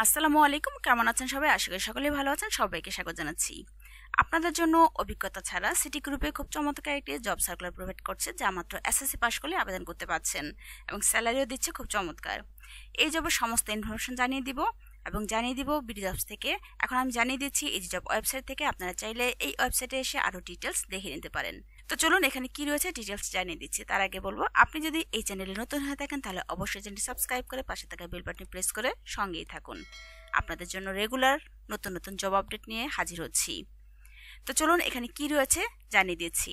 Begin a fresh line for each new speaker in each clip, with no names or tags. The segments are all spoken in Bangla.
আসসালামু আলাইকুম, কেমন আছেন সবাই? আশা করি সকলেই ভালো আছেন। সবাইকে স্বাগত জানাচ্ছি। আপনাদের জন্য অভিজ্ঞতা ছাড়া সিটি গ্রুপে খুব চমৎকার একটি জব সার্কুলার প্রোভাইড করছে, যা মাত্র এসএসসি পাস করলে আবেদন করতে পারছেন এবং স্যালারিও দিচ্ছে খুব চমৎকার। এই জবের সমস্ত ইনফরমেশন জানিয়ে দিব এবং জানিয়ে দিব বিডি জবস থেকে। এখন আমি জানিয়ে দিচ্ছি এই জব ওয়েবসাইট থেকে। আপনারা চাইলে এই ওয়েবসাইটে এসে আরও ডিটেলস দেখে নিতে পারেন। তো চলুন এখানে কি রয়েছে ডিটেলস জানিয়ে দিচ্ছি। তার আগে বলবো, আপনি যদি এই চ্যানেলে নতুন হয়ে থাকেন তাহলে অবশ্যই চ্যানেলটি সাবস্ক্রাইব করে পাশে থাকা বেল বাটনে প্রেস করে সঙ্গেই থাকুন। আপনাদের জন্য রেগুলার নতুন নতুন জব আপডেট নিয়ে হাজির হচ্ছি। তো চলুন এখানে কি রয়েছে জানিয়ে দিচ্ছি।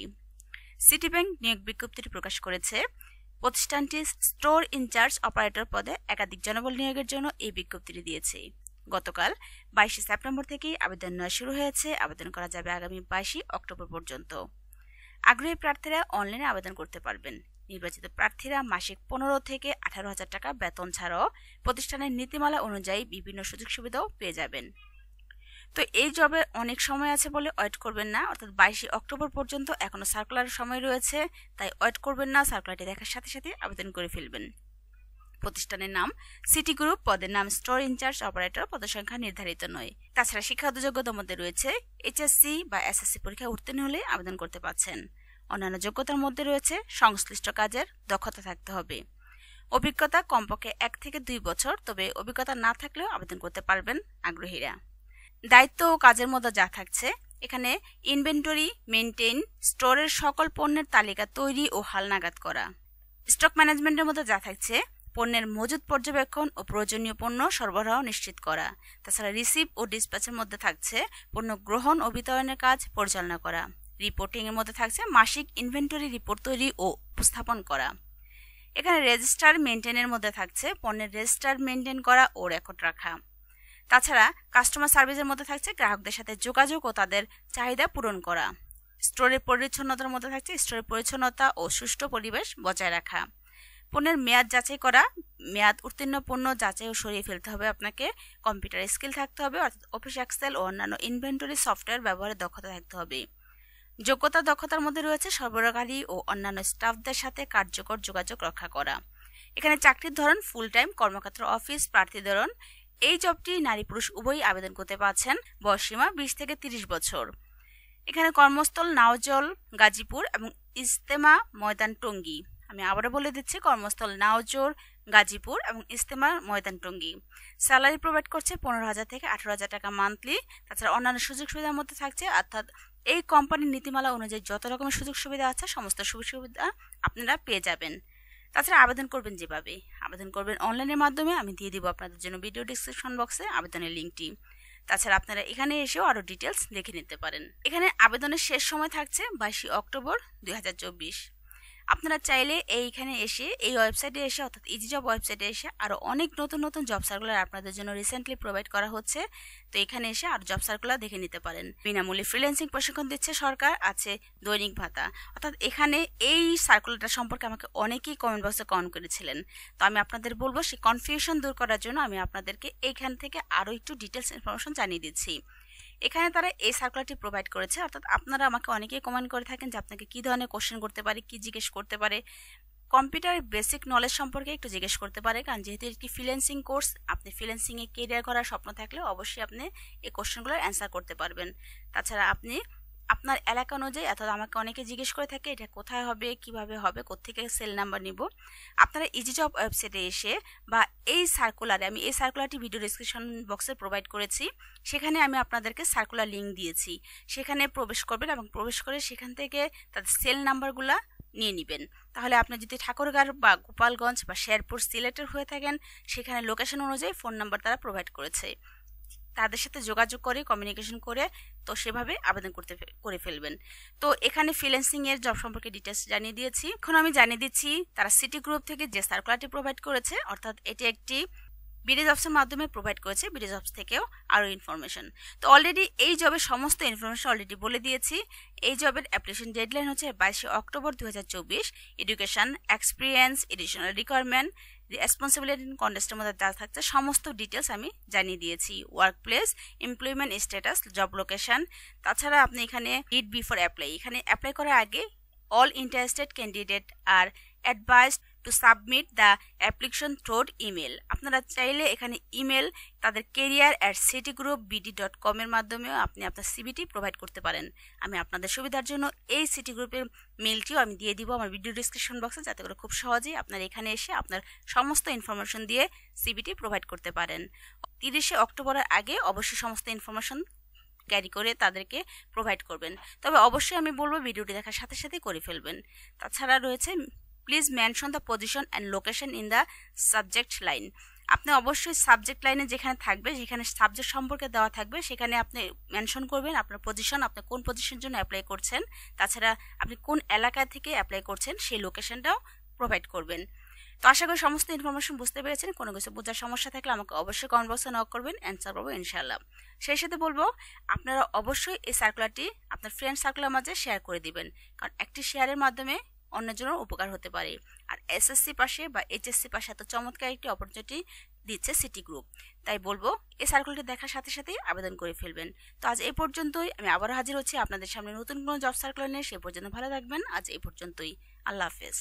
সিটি ব্যাংক নিয়োগ বিজ্ঞপ্তিটি প্রকাশ করেছে। প্রতিষ্ঠানটি স্টোর ইনচার্জ অপারেটর পদে একাধিক জনবল নিয়োগের জন্য এই বিজ্ঞপ্তিটি দিয়েছে। গতকাল 22 সেপ্টেম্বর থেকেই আবেদন নেওয়া শুরু হয়েছে। আবেদন করা যাবে আগামী 22 অক্টোবর পর্যন্ত। আগ্রহী প্রার্থীরা অনলাইনে আবেদন করতে পারবেন। নির্বাচিত প্রার্থীরা মাসিক 15 থেকে 18,000 টাকা বেতন ছাড়াও প্রতিষ্ঠানের নীতিমালা অনুযায়ী বিভিন্ন সুযোগ সুবিধাও পেয়ে যাবেন। তো এই জবে অনেক সময় আছে বলে ওয়েট করবেন না, অর্থাৎ 22 অক্টোবর পর্যন্ত এখনো সার্কুলারের সময় রয়েছে, তাই ওয়েট করবেন না। সার্কুলারটি দেখার সাথে সাথে আবেদন করে ফেলবেন। প্রতিষ্ঠানের নাম সিটি গ্রুপ, পদের নাম স্টোর ইনচার্জ অপারেটর, পদসংখ্যা নির্ধারিত নয়। তাছাড়া শিক্ষাগত যোগ্যতার মধ্যে রয়েছে এইচএসসি বা এসএসসি পরীক্ষায় উত্তীর্ণ হলে আবেদন করতে পারছেন। অন্যান্য যোগ্যতার মধ্যে রয়েছে সংশ্লিষ্ট কাজের দক্ষতা থাকতে হবে। অভিজ্ঞতা কমপক্ষে 1 থেকে 2 বছর, তবে অভিজ্ঞতা না থাকলেও আবেদন করতে পারবেন আগ্রহীরা। দায়িত্ব ও কাজের মধ্যে যা থাকছে, এখানে ইনভেন্টরি মেইনটেইন, স্টোরের সকল পণ্যের তালিকা তৈরি ও হালনাগাদ করা। স্টক ম্যানেজমেন্টের মধ্যে যা থাকছে, পণ্যের মজুদ পর্যবেক্ষণ ও প্রয়োজনীয় পণ্য সরবরাহ নিশ্চিত করা। তাছাড়া রিসিভ ও ডিসপ্যাচের মধ্যে থাকছে পণ্য গ্রহণ ও বিতরণের কাজ পরিচালনা করা। রিপোর্টিং এর মধ্যে থাকছে মাসিক ইনভেন্টরি রিপোর্ট তৈরি ও উপস্থাপন করা। এখানে রেজিস্টার মেইনটেইনের মধ্যে থাকছে পণ্যের রেজিস্টার মেইনটেইন করা ও রেকর্ড রাখা। তাছাড়া কাস্টমার সার্ভিসের মধ্যে থাকছে গ্রাহকদের সাথে যোগাযোগ ও তাদের চাহিদা পূরণ করা। স্টোরের পরিচ্ছন্নতার মধ্যে থাকছে স্টোরের পরিচ্ছন্নতা ও সুষ্ঠু পরিবেশ বজায় রাখা। পণ্যের মেয়াদ যাচাই করা, মেয়াদ উত্তীর্ণ পণ্য যাচাই ও সরিয়ে ফেলতে হবে আপনাকে। কম্পিউটার স্কিল থাকতে হবে, অর্থাৎ অফিস এক্সেল ও অন্যান্য ইনভেন্টরি সফটওয়্যার ব্যবহারের দক্ষতা থাকতে হবে। দক্ষতার মধ্যে রয়েছে সরবরাহকারী ও অন্যান্য স্টাফদের সাথে কার্যকর যোগাযোগ রক্ষা করা। এখানে চাকরির ধরন ফুল টাইম, কর্মক্ষেত্র অফিস। প্রার্থী ধরন, এই জবটি নারী পুরুষ উভয়ই আবেদন করতে পারছেন। বয়সসীমা 20 থেকে 30 বছর। এখানে কর্মস্থল নাওজল গাজীপুর এবং ইজতেমা ময়দান টঙ্গী। আমি আবারও বলে দিচ্ছি, কর্মস্থল নাওজোর গাজীপুর এবং ইজতেমা ময়দান টঙ্গী। স্যালারি প্রোভাইড করছে 15,000 থেকে 18,000 টাকা মান্থলি। তাছাড়া অন্যান্য সুযোগ সুবিধার মধ্যে থাকছে, অর্থাৎ এই কোম্পানির নীতিমালা অনুযায়ী যত রকমের সুযোগ সুবিধা আছে সমস্ত সুযোগ সুবিধা আপনারা পেয়ে যাবেন। তাছাড়া আবেদন করবেন যেভাবে, আবেদন করবেন অনলাইনের মাধ্যমে। আমি দিয়ে দিব আপনাদের জন্য ভিডিও ডিসক্রিপশন বক্সে আবেদনের লিঙ্কটি। তাছাড়া আপনারা এখানে এসেও আরও ডিটেলস দেখে নিতে পারেন। এখানে আবেদনের শেষ সময় থাকছে 22 অক্টোবর 2024। আপনারা চাইলে এইখানে এসে, এই ওয়েবসাইটে এসে, অর্থাৎ ইজি জব ওয়েবসাইটে এসে আরও অনেক নতুন নতুন জব সার্কুলার আপনাদের জন্য রিসেন্টলি প্রোভাইড করা হচ্ছে। তো এখানে এসে আর জব সার্কুলার দেখে নিতে পারেন। বিনামূল্যে ফ্রিল্যান্সিং প্রশিক্ষণ দিচ্ছে সরকার, আছে দৈনিক ভাতা। অর্থাৎ এখানে এই সার্কুলারটা সম্পর্কে আমাকে অনেকেই কমেন্ট বক্সে কমেন্ট করেছিলেন। তো আমি আপনাদের বলবো, সেই কনফিউশন দূর করার জন্য আমি আপনাদেরকে এইখান থেকে আরও একটু ডিটেলস ইনফরমেশন জানিয়ে দিচ্ছি। এখানে তারা এই সার্কুলারটি প্রোভাইড করেছে, অর্থাৎ আপনারা আমাকে অনেকেই কমেন্ট করে থাকেন যে আপনাকে কী ধরনের কোশ্চেন করতে পারে, কী জিজ্ঞেস করতে পারে। কম্পিউটারের বেসিক নলেজ সম্পর্কে একটু জিজ্ঞেস করতে পারে, কারণ যেহেতু একটি ফ্রিল্যান্সিং কোর্স, আপনি ফ্রিল্যান্সিংয়ে কেরিয়ার করার স্বপ্ন থাকলে অবশ্যই আপনি এই কোশ্চেনগুলোর অ্যান্সার করতে পারবেন। তাছাড়া আপনি আপনার এলাকা অনুযায়ী, অর্থাৎ আমাকে অনেকে জিজ্ঞেস করে থাকে এটা কোথায় হবে, কিভাবে হবে, কোত্থেকে সেল নাম্বার নিব। আপনারা ইজি জব ওয়েবসাইটে এসে বা এই সার্কুলারে, আমি এই সার্কুলারটি ভিডিও ডিসক্রিপশন বক্সে প্রোভাইড করেছি, সেখানে আমি আপনাদেরকে সার্কুলার লিঙ্ক দিয়েছি। সেখানে প্রবেশ করবেন এবং প্রবেশ করে সেখান থেকে তাদের সেল নাম্বারগুলা নিয়ে নেবেন। তাহলে আপনি যদি ঠাকুরগাঁও বা গোপালগঞ্জ বা শেরপুর সিলেটের হয়ে থাকেন, সেখানে লোকেশন অনুযায়ী ফোন নাম্বার তারা প্রোভাইড করেছে। তাদের সাথে যোগাযোগ করে, কমিউনিকেশন করে, তো সেভাবে আবেদন করে ফেলবেন। তো এখানে ফ্রিল্যান্সিং এর জব সম্পর্কে ডিটেলস জানিয়ে দিয়েছি। এখন আমি জানিয়ে দিচ্ছি তারা সিটি গ্রুপ থেকে যে সার্কুলারটি প্রোভাইড করেছে, অর্থাৎ এটি একটি বিডি জবসের মাধ্যমে প্রোভাইড করেছে। বিডি জবস থেকেও আরও ইনফরমেশন। তো অলরেডি এই জবের সমস্ত ইনফরমেশন অলরেডি বলে দিয়েছি। এই জবের অ্যাপ্লিকেশন ডেডলাইন হচ্ছে 22 October 2024। Education, experience, additional requirement, responsibility কন্টেস্টের মধ্যে যা থাকছে সমস্ত ডিটেলস আমি জানিয়ে দিয়েছি। Work place, employment status, job location. তাছাড়া আপনি এখানে রিড বিফোর অ্যাপ্লাই, এখানে অ্যাপ্লাই করার আগে all interested candidate are advised to submit the application through email. আপনারা চাইলে এখানে ইমেল তাদের career@citigroup.bd.com এর মাধ্যমেও আপনি আপনার সিভিটি প্রোভাইড করতে পারেন। আমি আপনাদের সুবিধার জন্য এই সিটি গ্রুপের মেলটিও আমি দিয়ে দিব আমার ভিডিও ডিসক্রিপশন বক্সে, যাতে করে খুব সহজেই আপনারা এখানে এসে আপনার সমস্ত ইনফরমেশন দিয়ে সিভিটি প্রোভাইড করতে পারেন। 30 অক্টোবরের আগে অবশ্যই সমস্ত ইনফরমেশন ক্যারি করে তাদেরকে প্রোভাইড করবেন। তবে অবশ্যই আমি বলবো ভিডিওটি দেখার সাথে সাথে করে ফেলবেন। তাছাড়া রয়েছে please mention the position and location in the subject line. আপনি অবশ্যই সাবজেক্ট লাইনে যেখানে থাকবে, যেখানে সাবজেক্ট সম্পর্কে দেওয়া থাকবে, সেখানে আপনি মেনশন করবেন আপনার পজিশন, আপনি কোন পজিশনের জন্য অ্যাপ্লাই করছেন, তাছাড়া আপনি কোন এলাকা থেকে অ্যাপ্লাই করছেন সেই লোকেশনটাও প্রোভাইড করবেন। তো আশা করি সমস্ত ইনফরমেশন বুঝতে পেরেছেন। কোনো কিছু বোঝার সমস্যা থাকলে আমাকে অবশ্যই কমেন্ট বক্সে নক করবেন, অ্যান্সার করবো ইনশাআল্লাহ। সেই সাথে বলবো আপনারা অবশ্যই এই সার্কুলারটি আপনার ফ্রেন্ড সার্কুলের মাঝে শেয়ার করে দিবেন, কারণ একটি শেয়ারের মাধ্যমে অন্যজনের উপকার হতে পারে। আর এসএসসি পাশে বা এইচএসসি পাশে এত চমৎকার একটি অপরচুনিটি দিচ্ছে সিটি গ্রুপ, তাই বলবো এই সার্কুলটি দেখার সাথে সাথেই আবেদন করে ফেলবেন। তো আজ এই পর্যন্তই, আমি আবারও হাজির হচ্ছি আপনাদের সামনে নতুন কোনো জব সার্কুলার নিয়ে। সে পর্যন্ত ভালো থাকবেন। আজ এই পর্যন্তই, আল্লাহ হাফেজ।